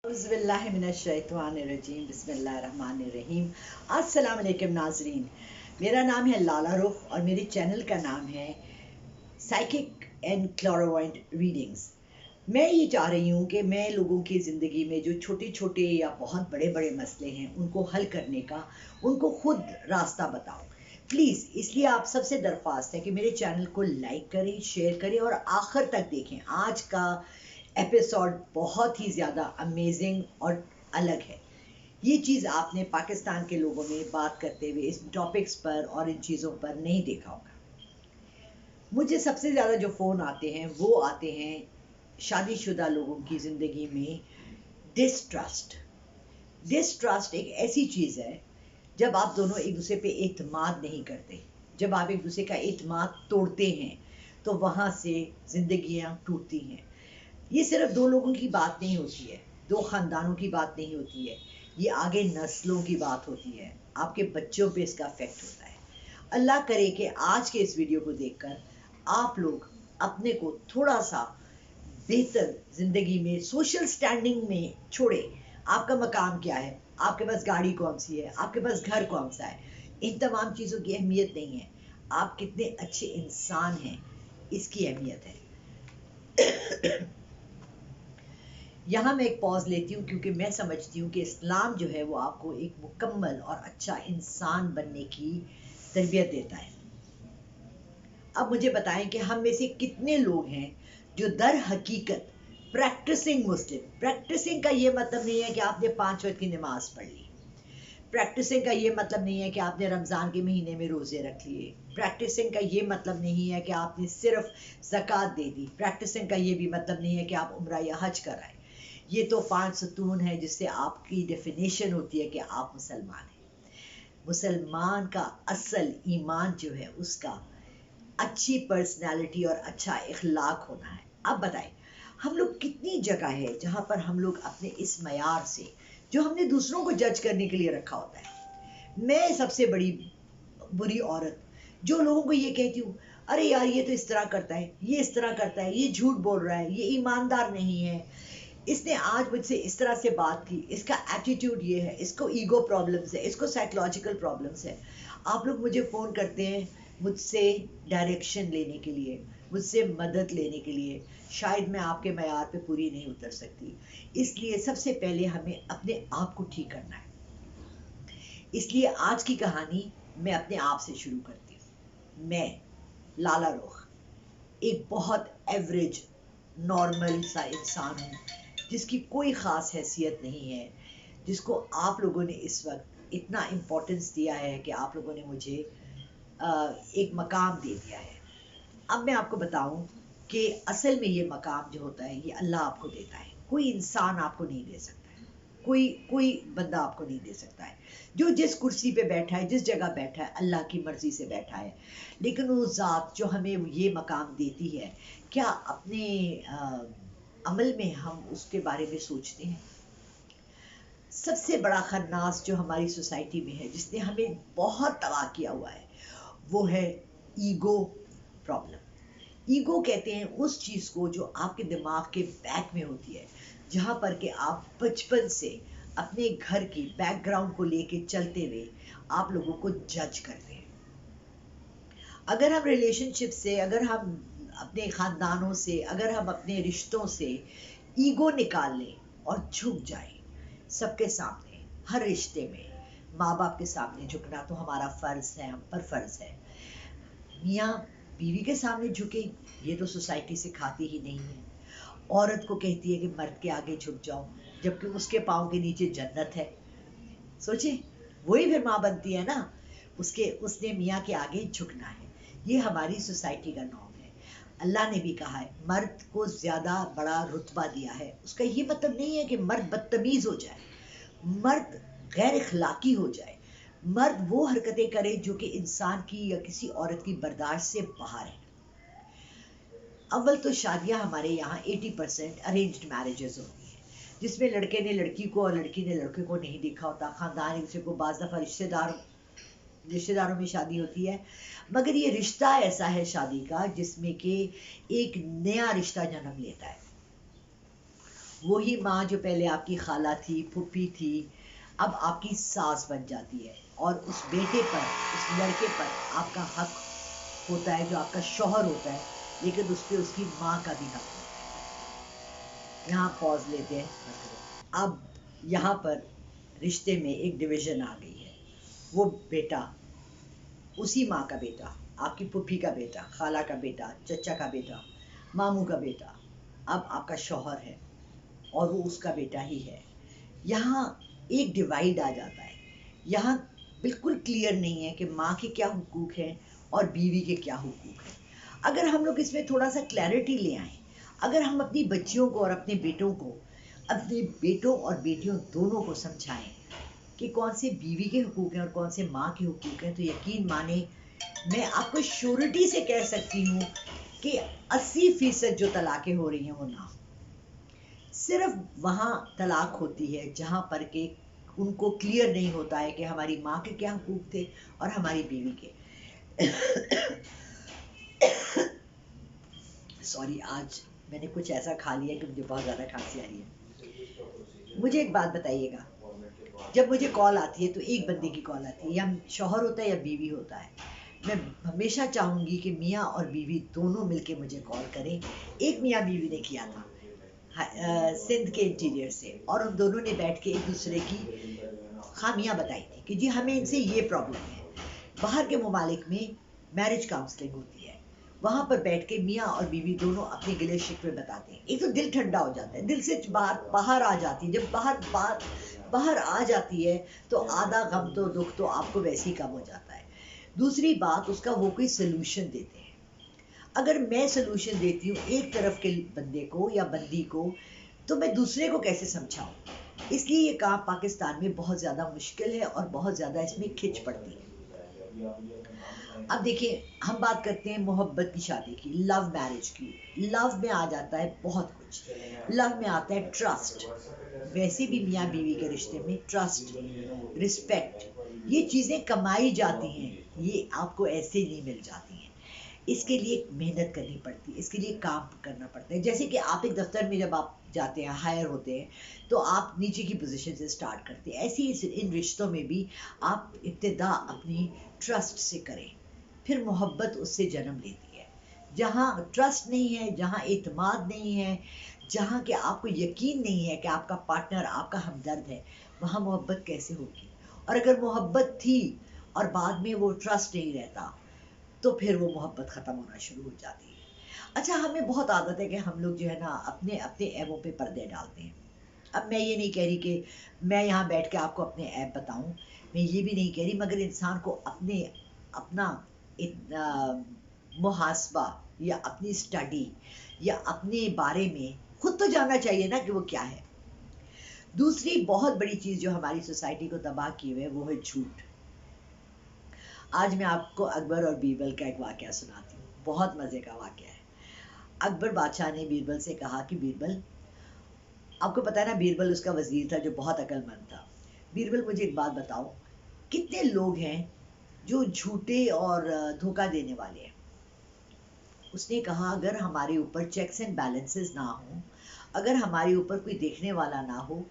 बिस्मिल्लाहिमिनश्शैतानिर्रजीम बिस्मिल्लाहिर्रहमानिर्रहीम। अस्सलाम वालेकुम नाजरीन, मेरा नाम है लाला रुख और मेरे चैनल का नाम है साइकिक एंड क्लैरवॉयंट रीडिंग्स। मैं ये चाह रही हूँ कि मैं लोगों की ज़िंदगी में जो छोटे छोटे या बहुत बड़े बड़े मसले हैं उनको हल करने का उनको खुद रास्ता बताऊँ। प्लीज़ इसलिए आप सबसे दरख्वास्त है कि मेरे चैनल को लाइक करें, शेयर करें और आखिर तक देखें। आज का एपिसोड बहुत ही ज़्यादा अमेजिंग और अलग है। ये चीज़ आपने पाकिस्तान के लोगों में बात करते हुए इस टॉपिक्स पर और इन चीज़ों पर नहीं देखा होगा। मुझे सबसे ज़्यादा जो फ़ोन आते हैं वो आते हैं शादीशुदा लोगों की ज़िंदगी में डिस्ट्रस्ट। डिस्ट्रस्ट एक ऐसी चीज़ है जब आप दोनों एक दूसरे पे एतमाद नहीं करते, जब आप एक दूसरे का एतमाद तोड़ते हैं तो वहाँ से ज़िंदगियाँ टूटती हैं। ये सिर्फ दो लोगों की बात नहीं होती है, दो ख़ानदानों की बात नहीं होती है, ये आगे नस्लों की बात होती है। आपके बच्चों पे इसका इफेक्ट होता है। अल्लाह करे कि आज के इस वीडियो को देखकर आप लोग अपने को थोड़ा सा बेहतर ज़िंदगी में सोशल स्टैंडिंग में छोड़े। आपका मकाम क्या है, आपके पास गाड़ी कौन सी है, आपके पास घर कौन सा है, इन तमाम चीज़ों की अहमियत नहीं है। आप कितने अच्छे इंसान हैं, इसकी अहमियत है। यहाँ मैं एक पॉज लेती हूँ क्योंकि मैं समझती हूँ कि इस्लाम जो है वो आपको एक मुकम्मल और अच्छा इंसान बनने की तरबियत देता है। अब मुझे बताएं कि हम में से कितने लोग हैं जो दर हकीकत प्रैक्टिसिंग मुस्लिम। प्रैक्टिसिंग का ये मतलब नहीं है कि आपने 5 वक्त की नमाज पढ़ ली। प्रैक्टिसिंग का ये मतलब नहीं है कि आपने रमज़ान के महीने में रोज़े रख लिए। प्रैक्टिसिंग का ये मतलब नहीं है कि आपने सिर्फ ज़कात दे दी। प्रैक्टिसिंग का ये भी मतलब नहीं है कि आप उम्रा या हज कराएं। ये तो 5 सतून है जिससे आपकी डेफिनेशन होती है कि आप मुसलमान हैं। मुसलमान का असल ईमान जो है उसका अच्छी पर्सनालिटी और अच्छा इखलाक होना है। अब बताएं, हम लोग कितनी जगह है जहाँ पर हम लोग अपने इस मयार से जो हमने दूसरों को जज करने के लिए रखा होता है। मैं सबसे बड़ी बुरी औरत जो लोगों को ये कहती हूँ, अरे यार ये तो इस तरह करता है, ये इस तरह करता है, ये झूठ बोल रहा है, ये ईमानदार नहीं है, इसने आज मुझसे इस तरह से बात की, इसका एटीट्यूड ये है, इसको ईगो प्रॉब्लम्स है, इसको साइकोलॉजिकल प्रॉब्लम्स है। आप लोग मुझे फ़ोन करते हैं मुझसे डायरेक्शन लेने के लिए, मुझसे मदद लेने के लिए। शायद मैं आपके मयार पे पूरी नहीं उतर सकती, इसलिए सबसे पहले हमें अपने आप को ठीक करना है। इसलिए आज की कहानी मैं अपने आप से शुरू करती हूँ। मैं लाला रुख एक बहुत एवरेज नॉर्मल सा इंसान हूँ जिसकी कोई ख़ास हैसियत नहीं है, जिसको आप लोगों ने इस वक्त इतना इम्पोर्टेंस दिया है कि आप लोगों ने मुझे एक मकाम दे दिया है। अब मैं आपको बताऊं कि असल में ये मकाम जो होता है ये अल्लाह आपको देता है, कोई इंसान आपको नहीं दे सकता है, कोई बंदा आपको नहीं दे सकता है। जो जिस कुर्सी पे बैठा है, जिस जगह बैठा है, अल्लाह की मर्जी से बैठा है। लेकिन वो ज़ात जो हमें ये मकाम देती है, क्या अपने अमल में हम उसके बारे में सोचते हैं? सबसे बड़ा खन्नास जो हमारी सोसाइटी में है, जिसने हमें बहुत तबाह किया हुआ है, वो है ईगो प्रॉब्लम। ईगो कहते हैं उस चीज़ को जो आपके दिमाग के बैक में होती है, जहाँ पर कि आप बचपन से अपने घर की बैकग्राउंड को लेके चलते हुए आप लोगों को जज करते हैं। अगर हम रिलेशनशिप से, अगर हम अपने ख़ानदानों से, अगर हम अपने रिश्तों से ईगो निकाल लें और झुक जाएं सबके सामने, हर रिश्ते में माँ बाप के सामने झुकना तो हमारा फ़र्ज़ है, हम पर फ़र्ज़ है। मियाँ बीवी के सामने झुके, ये तो सोसाइटी सिखाती ही नहीं है। औरत को कहती है कि मर्द के आगे झुक जाओ, जबकि उसके पाँव के नीचे जन्नत है। सोचिए, वही फिर माँ बनती है ना, उसने मियाँ के आगे झुकना है। ये हमारी सोसाइटी का नॉर्म है। अल्लाह ने भी कहा है, मर्द को ज़्यादा बड़ा रुतबा दिया है। उसका ये मतलब नहीं है कि मर्द बदतमीज़ हो जाए, मर्द गैर इखलाकी हो जाए, मर्द वो हरकतें करे जो कि इंसान की या किसी औरत की बर्दाश्त से बाहर है। अव्वल तो शादियां हमारे यहाँ 80% अरेंज्ड मैरिजेस होती हैं, जिसमें लड़के ने लड़की को और लड़की ने लड़के को नहीं देखा होता। ख़ानदान एक दूसरे को, बाज़ दफ़ा रिश्तेदारों में शादी होती है, मगर ये रिश्ता ऐसा है शादी का जिसमें कि एक नया रिश्ता जन्म लेता है। وہی ماں جو پہلے آپ کی خالہ تھی، پھپھی تھی، اب آپ کی ساس بن جاتی ہے، اور اس بیٹے پر، اس لڑکے پر آپ کا حق ہوتا ہے جو آپ کا شوہر ہوتا ہے، لیکن اس پہ اس کی ماں کا بھی حق ہوتا ہے۔ یہاں پوز لیتے ہیں۔ اب یہاں پر رشتے میں ایک ڈویژن آ گئی ہے۔ وہ بیٹا، اسی ماں کا بیٹا، آپ کی پھپھی کا بیٹا، خالہ کا بیٹا، چچا کا بیٹا، ماموں کا بیٹا، اب آپ کا شوہر ہے اور وہ اس کا بیٹا ہی ہے۔ یہاں ایک ڈیوائڈ آ جاتا ہے۔ یہاں بالکل کلیئر نہیں ہے کہ ماں کے کیا حقوق ہیں اور بیوی کے کیا حقوق ہیں۔ اگر ہم لوگ اس میں تھوڑا سا کلیئرٹی لے آئیں، اگر ہم اپنی بچیوں کو اور اپنے بیٹوں کو، اپنے بیٹوں اور بیٹیوں دونوں کو سمجھائیں کہ کون سے بیوی کے حقوق ہیں اور کون سے ماں کے حقوق ہیں، تو یقین مانیں، میں آپ کو شیورٹی سے کہہ سکتی ہوں کہ 80% جو طلاقیں ہو رہی ہیں وہ نہ، صرف وہاں طلاق ہوتی ہے جہاں پر کہ ان کو کلیئر نہیں ہوتا ہے کہ ہماری ماں کے کیا حقوق تھے اور ہماری بیوی کے۔ سوری، آج میں نے کچھ ایسا کھا لیا کہ مجھے بہت زیادہ کھانسی آ رہی ہے۔ مجھے ایک بات بتائیے گا، جب مجھے کال آتی ہے تو ایک بندے کی کال آتی ہے، یا شوہر ہوتا ہے یا بیوی ہوتا ہے، میں ہمیشہ چاہوں گی کہ میاں اور بیوی دونوں مل کے مجھے کال کریں۔ ایک میاں بیوی نے کیا تھا سندھ کے انٹیریئر سے، اور ان دونوں نے بیٹھ کے ایک دوسرے کی خامیاں بتائی تھی کہ جی ہمیں ان سے یہ پرابلم ہے۔ باہر کے ممالک میں میرج کاؤنسلنگ ہوتی ہے، وہاں پر بیٹھ کے میاں اور بیوی دونوں اپنے گلے شکوے بتاتے ہیں۔ ایک تو دل ٹھنڈا ہو جاتا ہے، دل سے باہر آ جاتی ہے۔ جب باہر آ جاتی ہے تو آدھا غم تو دکھ تو آپ کو ویسے ہی کم ہو جاتا ہے۔ دوسری بات، اس کا وہ کوئی سلوشن دیتے ہیں۔ اگر میں سلوشن دیتی ہوں ایک طرف کے بندے کو یا بندی کو، تو میں دوسرے کو کیسے سمجھاؤں؟ اس لیے یہ کام پاکستان میں بہت زیادہ مشکل ہے اور بہت زیادہ اس میں کھچ پڑتی ہے۔ اب دیکھیں، ہم بات کرتے ہیں محبت کی شادی کی، لو میرج کی۔ لو میں آ جاتا ہے بہت کچھ۔ لو میں آتا ہے ٹرسٹ۔ ویسے بھی میاں بیوی کے رشتے میں ٹرسٹ، رسپیکٹ، یہ چیزیں کمائی جاتی ہیں، یہ آپ کو ایسے نہیں مل جاتی ہیں۔ اس کے لیے محنت کرنی پڑتی ہے، اس کے لیے کام کرنا پڑتا ہے۔ جیسے کہ آپ ایک دفتر میں جب آپ جاتے ہیں، ہائر ہوتے ہیں، تو آپ نیچے کی پوزیشن سے سٹارٹ کرتے ہیں۔ ایسے ہی ان رشتوں میں بھی آپ ابتدا اپنی ٹرسٹ سے کریں، پھر محبت اس سے جنم لیتی ہے۔ جہاں ٹرسٹ نہیں ہے، جہاں اعتماد نہیں ہے، جہاں کہ آپ کو یقین نہیں ہے کہ آپ کا پارٹنر آپ کا ہمدرد ہے، وہاں محبت کیسے ہوگی؟ اور اگر محبت تھی اور بعد میں وہ ٹرسٹ نہیں رہتا، تو پھر وہ محبت ختم ہونا شروع ہو جاتی ہے۔ اچھا، ہمیں بہت عادت ہے کہ ہم لوگ جو ہے نا اپنے عیبوں پہ پردے ڈالتے ہیں۔ اب میں یہ نہیں کہہ رہی کہ میں یہاں بیٹھ کے آپ کو اپنے عیب بتاؤں، میں یہ بھی نہیں کہہ رہی، مگر انسان کو اپنا محاسبہ یا اپنی اسٹڈی یا اپنے بارے میں خود تو جاننا چاہیے نا کہ وہ کیا ہے۔ دوسری بہت بڑی چیز جو ہماری سوسائٹی کو تباہ کی ہوئے وہ ہے جھوٹ۔ آج میں آپ کو اکبر اور بیربل کا ایک واقعہ سناتی ہوں، بہت مزے کا واقعہ ہے۔ اکبر بادشاہ نے بیربل سے کہا کہ بیربل، آپ کو پتا ہے نا بیربل اس کا وزیر تھا جو بہت عقل مند تھا۔ بیربل، مجھے ایک بات بتاؤ، کتنے لوگ ہیں جو جھوٹے اور دھوکہ دینے والے ہیں؟ اس نے کہا اگر ہمارے اوپر چیکس اینڈ بیلنسز نہ ہوں، اگر ہمارے اوپر کوئی دیکھنے والا نہ ہو،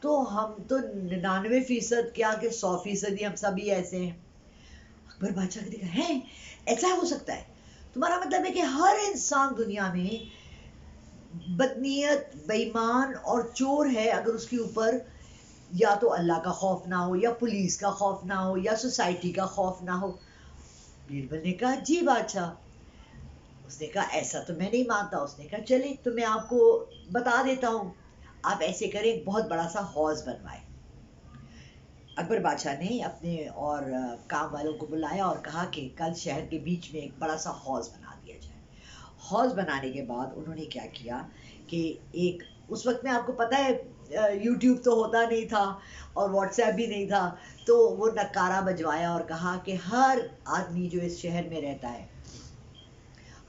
تو ہم تو 99% کیا کہ 100% ہی ہم سبھی ایسے ہیں۔ اکبر بادشاہ نے کہا ہے ایسا ہو سکتا ہے؟ تمہارا مطلب ہے کہ ہر انسان دنیا میں بدنیت، بےایمان اور چور ہے اگر اس کے اوپر یا تو اللہ کا خوف نہ ہو، یا پولیس کا خوف نہ ہو، یا سوسائٹی کا خوف نہ ہو؟ بیربل نے کہا جی بادشاہ۔ اس نے کہا ایسا تو میں نہیں مانتا۔ اس نے کہا چلے تو میں آپ کو بتا دیتا ہوں، آپ ایسے کریں، ایک بہت بڑا سا حوض بنوائے۔ اکبر بادشاہ نے اپنے اور کام والوں کو بلایا اور کہا کہ کل شہر کے بیچ میں ایک بڑا سا حوض بنا دیا جائے۔ حوض بنانے کے بعد انہوں نے کیا کیا کہ اس وقت میں آپ کو پتہ ہے یوٹیوب تو ہوتا نہیں تھا اور واٹس ایپ بھی نہیں تھا، تو وہ نکارہ بجوایا اور کہا کہ ہر آدمی جو اس شہر میں رہتا ہے،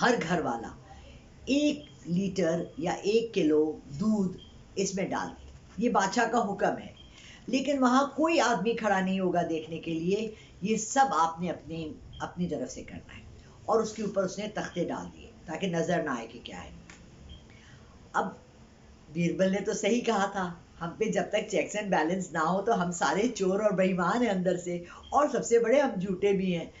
ہر گھر والا 1 لیٹر یا 1 کلو دودھ اس میں ڈال دے۔ یہ بادشاہ کا حکم ہے، لیکن وہاں کوئی آدمی کھڑا نہیں ہوگا دیکھنے کے لیے، یہ سب آپ نے اپنی طرف سے کرنا ہے۔ اور اس کے اوپر اس نے تختے ڈال دیے تاکہ نظر نہ آئے کہ کیا ہے۔ اب बीरबल ने तो सही कहा था, हम पे जब तक चेक्स एंड बैलेंस ना हो तो हम सारे चोर और बेईमान हैं अंदर से, और सबसे बड़े हम झूठे भी हैं।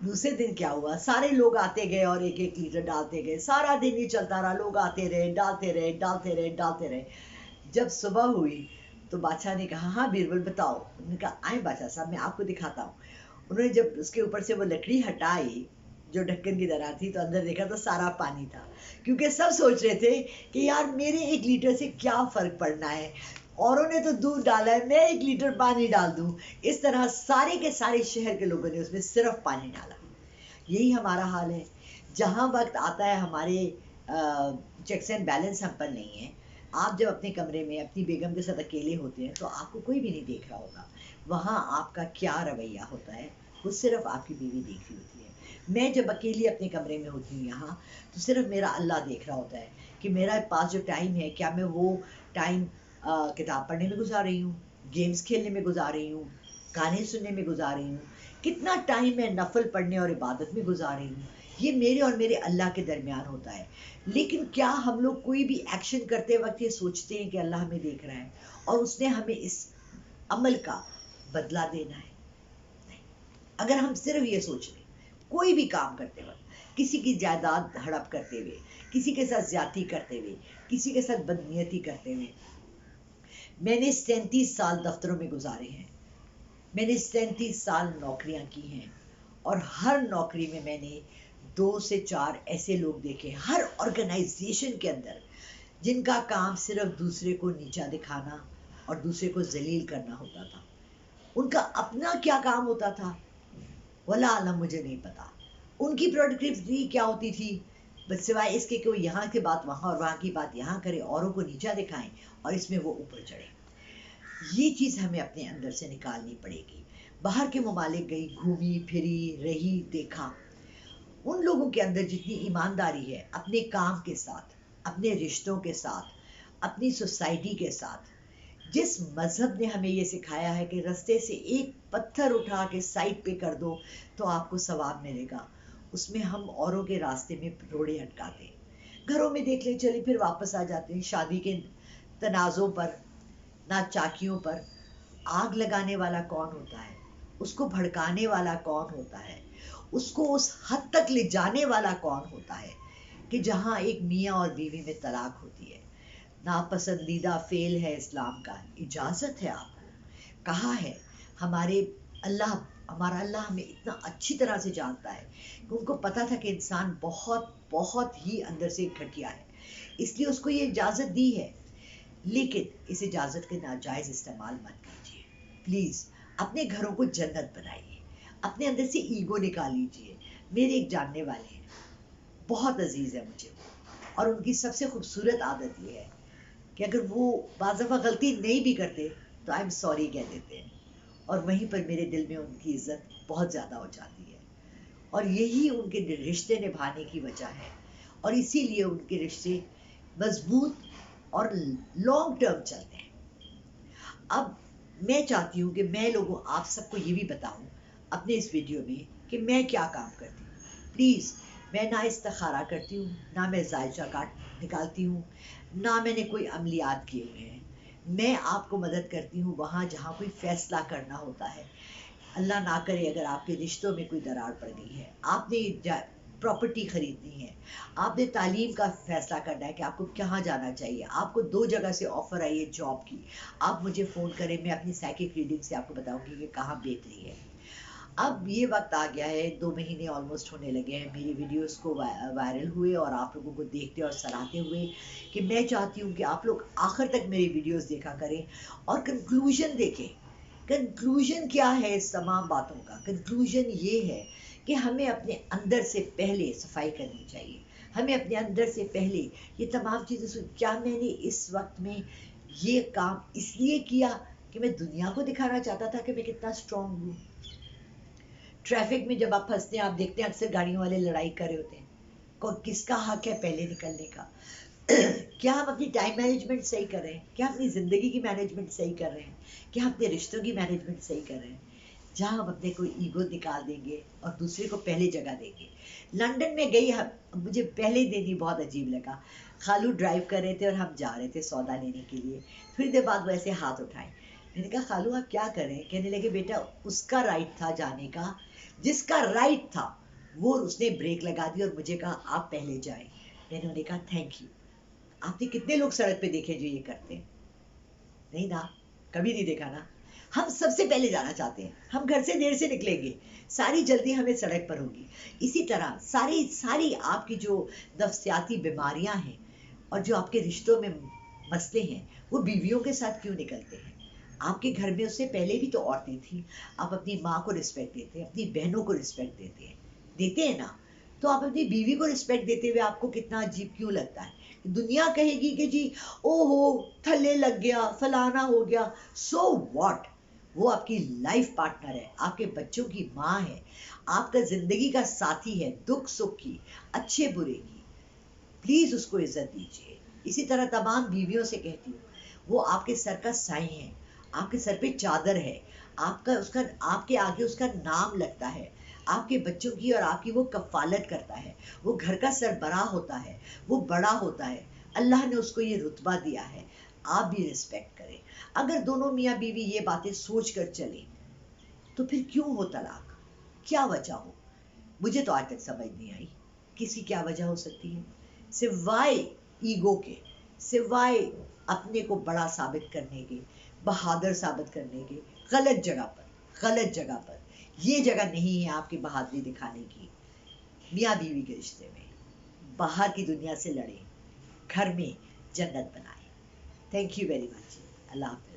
दूसरे दिन क्या हुआ, सारे लोग आते गए और एक एक लीटर डालते गए, सारा दिन ये चलता रहा, लोग आते रहे, डालते रहे, डालते रहे, डालते रहे। जब सुबह हुई तो बादशाह ने कहा, हाँ बीरबल बताओ। उन्होंने कहा, आए बादशाह साहब, मैं आपको दिखाता हूँ। उन्होंने जब उसके ऊपर से वो लकड़ी हटाई जो ढक्कन की दरार थी, तो अंदर देखा तो सारा पानी था। क्योंकि सब सोच रहे थे कि यार मेरे 1 लीटर से क्या फर्क पड़ना है, औरों ने तो दूध डाला है, मैं 1 लीटर पानी डाल दूं। इस तरह सारे के सारे शहर के लोगों ने उसमें सिर्फ पानी डाला। यही हमारा हाल है। जहाँ वक्त आता है हमारे चेक्स एंड बैलेंस हम पर नहीं है, आप जब अपने कमरे में अपनी बेगम के साथ अकेले होते हैं तो आपको कोई भी नहीं देख रहा होगा। वहाँ आपका क्या रवैया होता है वो सिर्फ आपकी बीवी देख रही होती है। मैं जब अकेली अपने कमरे में होती हूँ यहाँ, तो सिर्फ मेरा अल्लाह देख रहा होता है कि मेरा पास जो टाइम है, क्या मैं वो टाइम किताब पढ़ने में गुजार रही हूँ, गेम्स खेलने में गुजार रही हूँ, गाने सुनने में गुजार रही हूँ, कितना टाइम मैं नफल पढ़ने और इबादत में गुजार रही हूँ। ये मेरे और मेरे अल्लाह के दरमियान होता है। लेकिन क्या हम लोग कोई भी एक्शन करते वक्त ये सोचते हैं कि अल्लाह हमें देख रहा है और उसने हमें इस अमल का बदला देना है? नहीं। अगर हम सिर्फ ये सोच लें कोई भी काम करते वक्त, किसी की जायदाद हड़प करते हुए, किसी के साथ ज्यादती करते हुए, किसी के साथ बदनीयती करते हुए, मैंने 37 साल दफ्तरों में गुजारे हैं, मैंने 37 साल नौकरियां की हैं, और हर नौकरी में मैंने 2 से 4 ऐसे लोग देखे, हर ऑर्गेनाइजेशन के अंदर, जिनका काम सिर्फ दूसरे को नीचा दिखाना और दूसरे को जलील करना होता था। उनका अपना क्या काम होता था वला आलम मुझे नहीं पता। उनकी प्रोडक्टिविटी क्या होती थी, बस सिवाय इसके कि वो यहाँ की बात वहाँ और वहाँ की बात यहाँ करे, औरों को नीचा दिखाएं और इसमें वो ऊपर चढ़े। ये चीज़ हमें अपने अंदर से निकालनी पड़ेगी। बाहर के ममालिक गई, घूमी फिरी, रही, देखा, उन लोगों के अंदर जितनी ईमानदारी है अपने काम के साथ, अपने रिश्तों के साथ, अपनी सोसाइटी के साथ, जिस मजहब ने हमें ये सिखाया है कि रास्ते से एक पत्थर उठा के साइड पे कर दो तो आपको सवाब मिलेगा, उसमें हम औरों के रास्ते में रोड़े अटकाते हैं। घरों में देख लें, चले फिर वापस आ जाते हैं शादी के तनाज़ों पर, ना चाकियों पर। आग लगाने वाला कौन होता है, उसको भड़काने वाला कौन होता है, उसको उस हद तक ले जाने वाला कौन होता है कि जहाँ एक मियाँ और बीवी में तलाक होती है। नापसंदीदा फेल है इस्लाम का, इजाज़त है आपको, कहा है हमारे अल्लाह। हमारा अल्लाह हमें इतना अच्छी तरह से जानता है कि उनको पता था कि इंसान बहुत बहुत ही अंदर से घटिया है, इसलिए उसको ये इजाज़त दी है। लेकिन इस इजाज़त के नाजायज़ इस्तेमाल मत कीजिए प्लीज़। अपने घरों को जन्नत बनाइए, अपने अंदर से ईगो निकाल लीजिए। मेरे एक जानने वाले हैं, बहुत अजीज़ है मुझे, और उनकी सबसे खूबसूरत आदत ये है कि अगर वो बाज़ दफ़ा गलती नहीं भी करते तो आई एम सॉरी कह देते हैं, और वहीं पर मेरे दिल में उनकी इज्जत बहुत ज़्यादा हो जाती है। और यही उनके रिश्ते निभाने की वजह है, और इसीलिए उनके रिश्ते मजबूत और लॉन्ग टर्म चलते हैं। अब मैं चाहती हूँ कि मैं लोगों आप सबको ये भी बताऊँ अपने इस वीडियो में कि मैं क्या काम करती हूँ। प्लीज़, मैं ना इस्तिखारा करती हूँ, ना मैं जायजा काट निकालती हूँ, ना मैंने कोई अमलियात किए हुए हैं। मैं आपको मदद करती हूँ वहाँ जहाँ कोई फैसला करना होता है। अल्लाह ना करे अगर आपके रिश्तों में कोई दरार पड़ गई है, आपने प्रॉपर्टी खरीदनी है, आपने तालीम का फैसला करना है कि आपको कहाँ जाना चाहिए, आपको 2 जगह से ऑफर आई है जॉब की, आप मुझे फ़ोन करें, मैं अपनी साइकिक रीडिंग से आपको बताऊंगी कि कहाँ बेच रही है। अब ये वक्त आ गया है, 2 महीने ऑलमोस्ट होने लगे हैं मेरी वीडियोस को वायरल हुए और आप लोगों को देखते और सराहते हुए, कि मैं चाहती हूँ कि आप लोग आखिर तक मेरी वीडियोस देखा करें और कंक्लूजन देखें। कंक्लूजन क्या है इस तमाम बातों का? कंक्लूजन ये है कि हमें अपने अंदर से पहले सफाई करनी चाहिए। हमें अपने अंदर से पहले ये तमाम चीज़ें, क्या मैंने इस वक्त में ये काम इसलिए किया कि मैं दुनिया को दिखाना चाहता था कि मैं कितना स्ट्रांग हूँ? ट्रैफिक में जब आप फंसते हैं, आप देखते हैं अक्सर गाड़ियों वाले लड़ाई कर रहे होते हैं, किसका हक है पहले निकलने का। क्या हम अपनी टाइम मैनेजमेंट सही कर रहे हैं? क्या अपनी ज़िंदगी की मैनेजमेंट सही कर रहे हैं? क्या हम अपने रिश्तों की मैनेजमेंट सही कर रहे हैं? जहाँ हम अपने कोई ईगो निकाल देंगे और दूसरे को पहले जगह देंगे। लंदन में गई, हम मुझे पहले दिन ही बहुत अजीब लगा। खालू ड्राइव कर रहे थे और हम जा रहे थे सौदा लेने के लिए। थोड़ी देर बाद वो ऐसे हाथ उठाए, मैंने कहा खालू आप क्या कर रहे हैं? कहने लगे बेटा उसका राइट था जाने का, जिसका राइट था वो उसने ब्रेक लगा दी और मुझे कहा आप पहले जाए। मैंने उन्हें कहा थैंक यू। आपने कितने लोग सड़क पे देखे जो ये करते हैं? नहीं ना, कभी नहीं देखा ना। हम सबसे पहले जाना चाहते हैं, हम घर से देर से निकलेंगे, सारी जल्दी हमें सड़क पर होगी। इसी तरह सारी सारी आपकी जो नफ्सियाती बीमारियां हैं और जो आपके रिश्तों में मसले हैं, वो बीवियों के साथ क्यों निकलते हैं? आपके घर में उससे पहले भी तो औरतें थी। आप अपनी माँ को रिस्पेक्ट देते हैं, अपनी बहनों को रिस्पेक्ट देते हैं ना। तो आप अपनी बीवी को रिस्पेक्ट देते हुए आपको कितना अजीब क्यों लगता है? दुनिया कहेगी कि जी ओहो थल्ले लग गया, फलाना हो गया, सो व्हाट? वो आपकी लाइफ पार्टनर है, आपके बच्चों की माँ है, आपका जिंदगी का साथी है, दुख सुख की, अच्छे बुरे की। प्लीज उसको इज्जत दीजिए। इसी तरह तमाम बीवियों से कहती हूँ, वो आपके सर का साईं है, आपके सर पे चादर है, आपका उसका आपके आगे उसका नाम लगता है, आपके बच्चों की और आपकी वो कफालत करता है, वो घर का सरबराह होता है, वो बड़ा होता है। अल्लाह ने उसको ये रुतबा दिया है, आप भी रिस्पेक्ट करें। अगर दोनों मियाँ बीवी ये बातें सोच कर चले तो फिर क्यों हो तलाक? क्या वजह हो? मुझे तो आज तक समझ नहीं आई किसी क्या वजह हो सकती है, सिवाय ईगो के, सिवाय अपने को बड़ा साबित करने के, बहादुर साबित करने के। गलत जगह पर, गलत जगह पर। ये जगह नहीं है आपकी बहादुरी दिखाने की। मियाँ बीवी के रिश्ते में बाहर की दुनिया से लड़े, घर में जन्नत बनाए। Thank you very much. Allah Hafiz.